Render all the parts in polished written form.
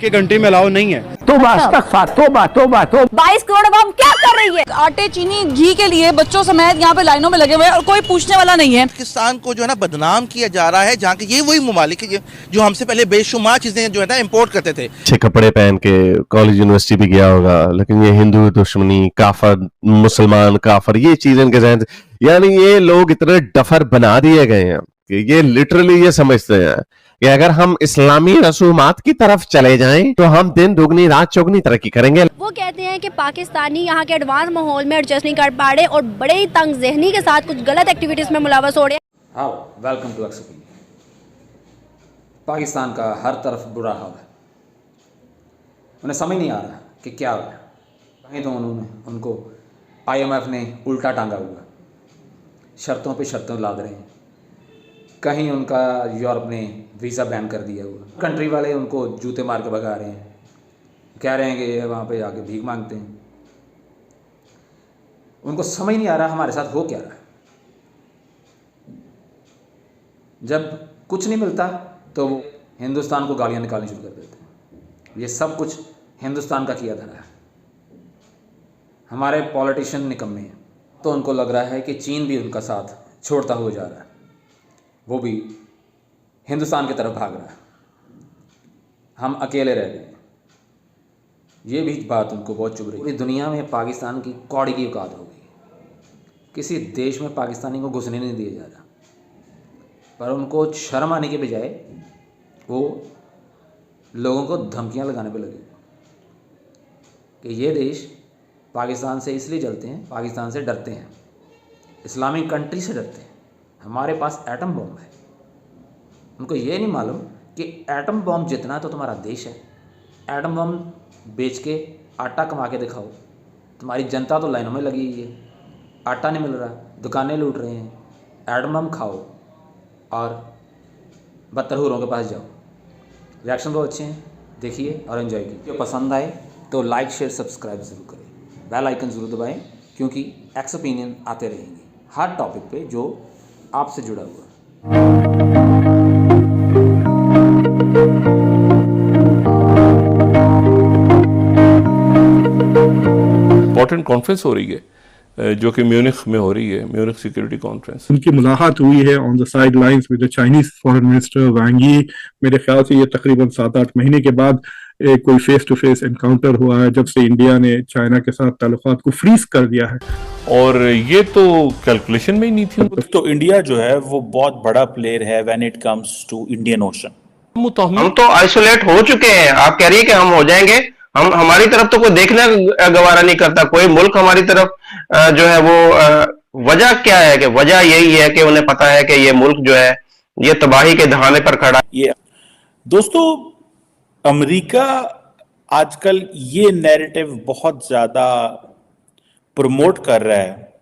के कंट्री में अलाउ नहीं है। तोबा अस्तगफार, तोबा तोबा तोबा। 22 करोड़ अवाम क्या कर रही है? आटे, चीनी, घी के लिए बच्चों समेत यहाँ पे लाइनों में लगे हुए हैं और कोई पूछने वाला नहीं है। पाकिस्तान को जो है ना बदनाम किया जा रहा है, जहाँ के ये वही ममालिक है जो हमसे पहले बेशुमार चीजें जो है ना इम्पोर्ट करते थे। अच्छे कपड़े पहन के कॉलेज यूनिवर्सिटी भी गया होगा, लेकिन ये हिंदू दुश्मनी, काफर, मुसलमान काफर, ये चीजें इनके जहन, यानी ये लोग इतने डफर बना दिए गए हैं कि ये लिटरली ये समझते हैं कि अगर हम इस्लामी रसूमात की तरफ चले जाएं तो हम दिन दुगनी रात चौगनी तरक्की करेंगे। वो कहते हैं कि पाकिस्तानी यहाँ के एडवांस माहौल में एडजस्ट नहीं कर पा रहे और बड़े ही तंग ज़हनी के साथ कुछ गलत एक्टिविटीज में मुलव्वस हो रहे हैं। हाँ, welcome to X opinion. Pakistan का हर तरफ बुरा हाल है, उन्हें समझ नहीं आ रहा कि क्या हो रहा है। कहीं तो उनको IMF ने उल्टा टांगा हुआ, शर्तों पे शर्तें लाद रहे हैं। कहीं उनका यूरोप ने वीज़ा बैन कर दिया हुआ, कंट्री वाले उनको जूते मार के भगा रहे हैं, कह रहे हैं कि वहाँ पे आके भीख मांगते हैं। उनको समझ नहीं आ रहा हमारे साथ हो क्या रहा है। जब कुछ नहीं मिलता तो वो हिंदुस्तान को गालियाँ निकालनी शुरू कर देते हैं। ये सब कुछ हिंदुस्तान का किया धरा है। हमारे पॉलिटिशियन निकम्मे हैं, तो उनको लग रहा है कि चीन भी उनका साथ छोड़ता हुआ जा रहा है, वो भी हिंदुस्तान की तरफ भाग रहा है, हम अकेले रह गए। ये भी बात उनको बहुत चुभ रही है। पूरी दुनिया में पाकिस्तान की कौड़ी की औकात हो गई। किसी देश में पाकिस्तानी को घुसने नहीं दिया जा रहा, पर उनको शर्म आने के बजाय वो लोगों को धमकियां लगाने पे लगे कि ये देश पाकिस्तान से इसलिए जलते हैं, पाकिस्तान से डरते हैं, इस्लामिक कंट्री से डरते हैं, हमारे पास एटम बॉम्ब है। उनको ये नहीं मालूम कि एटम बॉम्ब जितना तो तुम्हारा देश है। एटम बॉम्ब बेच के आटा कमा के दिखाओ। तुम्हारी जनता तो लाइनों में लगी हुई है, आटा नहीं मिल रहा, दुकानें लूट रहे हैं। एटम बॉम्ब खाओ और बदतर हुरों के पास जाओ। रिएक्शन बहुत अच्छे हैं, देखिए और एंजॉय कीजिए। जो पसंद आए तो लाइक शेयर सब्सक्राइब ज़रूर करें, बेल आइकन ज़रूर दबाएं, क्योंकि एक्स ओपिनियन आते रहेंगे हर टॉपिक पे जो आपसे जुड़ा हुआ। इम्पोर्टेंट कॉन्फ्रेंस हो रही है जो कि म्यूनिख में हो रही है, म्यूनिख सिक्योरिटी कॉन्फ्रेंस। उनकी मुलाकात हुई है on the sidelines with the Chinese foreign minister Wang Yi. मेरे ख्याल से ये तकरीबन 7-8 महीने के बाद कोई फेस टू फेस एनकाउंटर हुआ है, जब से इंडिया ने चाइना के साथ ताल्लुकात को फ्रीज कर दिया है। और ये तो कैलकुलेशन में ही नहीं थी। तो इंडिया जो है वो बहुत बड़ा प्लेयर है when it comes to Indian Ocean. हम तो आइसोलेट हो चुके हैं। आप कह रही है कि हम हो जाएंगे, हमारी तरफ तो कोई देखना गवारा नहीं करता, कोई मुल्क हमारी तरफ जो है वो वजह क्या है कि वजह यही है कि उन्हें पता है कि ये मुल्क जो है ये तबाही के दहाने पर खड़ा है। दोस्तों, अमेरिका आजकल ये नैरेटिव बहुत ज्यादा प्रमोट कर रहा है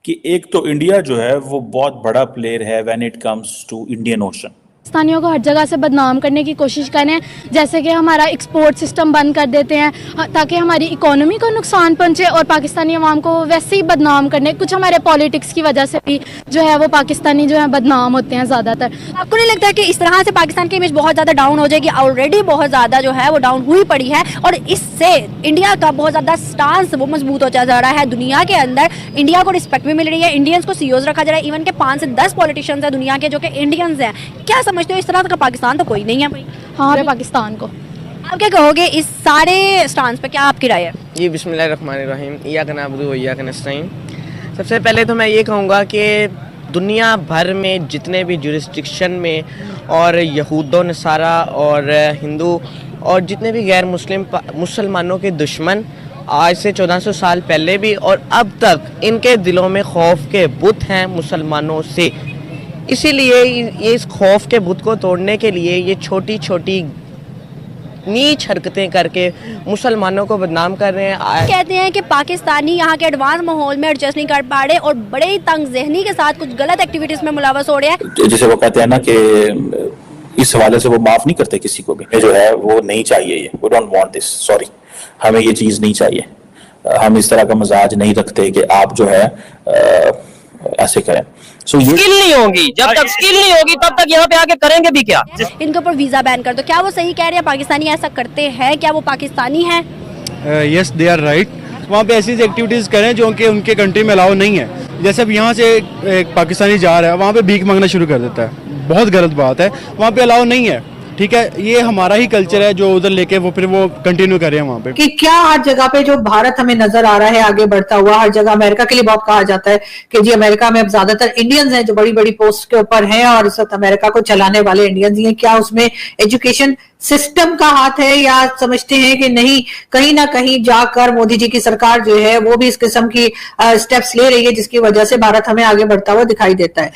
कि एक तो इंडिया जो है वो बहुत बड़ा प्लेयर है when it comes to Indian Ocean. पाकिस्तानियों को हर जगह से बदनाम करने की कोशिश करें, जैसे कि हमारा एक्सपोर्ट सिस्टम बंद कर देते हैं ताकि हमारी इकोनॉमी को नुकसान पहुंचे, और पाकिस्तानी अवाम को वैसे ही बदनाम करने, कुछ हमारे पॉलिटिक्स की वजह से भी जो है वो पाकिस्तानी जो है बदनाम होते हैं ज़्यादातर। आपको नहीं लगता कि इस तरह से पाकिस्तान की इमेज बहुत ज़्यादा डाउन हो जाएगी? ऑलरेडी बहुत ज़्यादा जो है वो डाउन हुई पड़ी है, और इससे इंडिया का बहुत ज़्यादा स्टांस वो मजबूत होता जा रहा है। दुनिया के अंदर इंडिया को रिस्पेक्ट भी मिल रही है, इंडियंस को सीईओज रखा जा रहा है, इवन के 5 से 10 पॉलिटिशियंस हैं दुनिया के जो कि इंडियंस हैं। क्या समझते हो, इस तरह का पाकिस्तान तो कोई नहीं है भाई? हाँ, पाकिस्तान को आप क्या कहोगे इस सारे स्टांस पे, क्या आपकी राय है? जी, बिस्मिल्लाहिर्रहमानिर्रहीम, इय्याका नअबुदु व इय्याका नस्तईन। सबसे पहले तो मैं ये कहूँगा कि दुनिया भर में जितने भी जुरिस्डिक्शन में और यहूदो नसारा और हिंदू और जितने भी गैर मुसलमानों के दुश्मन आज से 1400 साल पहले भी और अब तक इनके दिलों में खौफ के बुत हैं मुसलमानों से। इसीलिए ये इस खौफ के बुत को तोड़ने के लिए ये छोटी छोटी नीच हरकतें करके मुसलमानों को बदनाम कर रहे हैं। कहते हैं कि पाकिस्तानी यहाँ के एडवांस माहौल में एडजस्ट नहीं कर पा रहे और बड़े ही तंग ज़हनी के साथ कुछ गलत एक्टिविटीज में मुलव्वस हो रहे हैं। जैसे वो कहते हैं ना कि इस हवाले से वो माफ नहीं करते किसी को भी, जो है वो नहीं चाहिए, ये we don't want this, sorry, हमें ये चीज़ नहीं चाहिए। हम इस तरह का मजाज नहीं रखते कि आप जो है ऐसे करें। सो स्किल नहीं होगी, जब तक स्किल नहीं होगी तब तक यहाँ पे आके करेंगे भी क्या? इनके ऊपर वीजा बैन कर दो, क्या वो सही कह रहे हैं? पाकिस्तानी ऐसा करते हैं, क्या वो पाकिस्तानी है? Yes they are right. वहाँ पे ऐसी एक्टिविटीज़ करें जो उनके कंट्री में अलाउ नहीं है। जैसे अब यहाँ से एक पाकिस्तानी जा रहा है, वहाँ पे भीख मांगना शुरू कर देता है, बहुत गलत बात है, वहाँ पे अलाउ नहीं है। ठीक है, ये हमारा ही कल्चर है जो उधर लेके वो फिर वो कंटिन्यू कर रहे हैं वहाँ पे। कि क्या हर जगह पे जो भारत हमें नजर आ रहा है आगे बढ़ता हुआ, हर जगह अमेरिका के लिए बहुत कहा जाता है कि जी अमेरिका में अब ज्यादातर इंडियंस हैं जो बड़ी बड़ी पोस्ट के ऊपर हैं और इस वक्त अमेरिका को चलाने वाले इंडियंस ही हैं, क्या उसमें एजुकेशन सिस्टम का हाथ है, या समझते हैं कि नहीं कहीं ना कहीं जाकर मोदी जी की सरकार जो है वो भी इस किस्म की स्टेप्स ले रही है जिसकी वजह से भारत हमें आगे बढ़ता हुआ दिखाई देता है?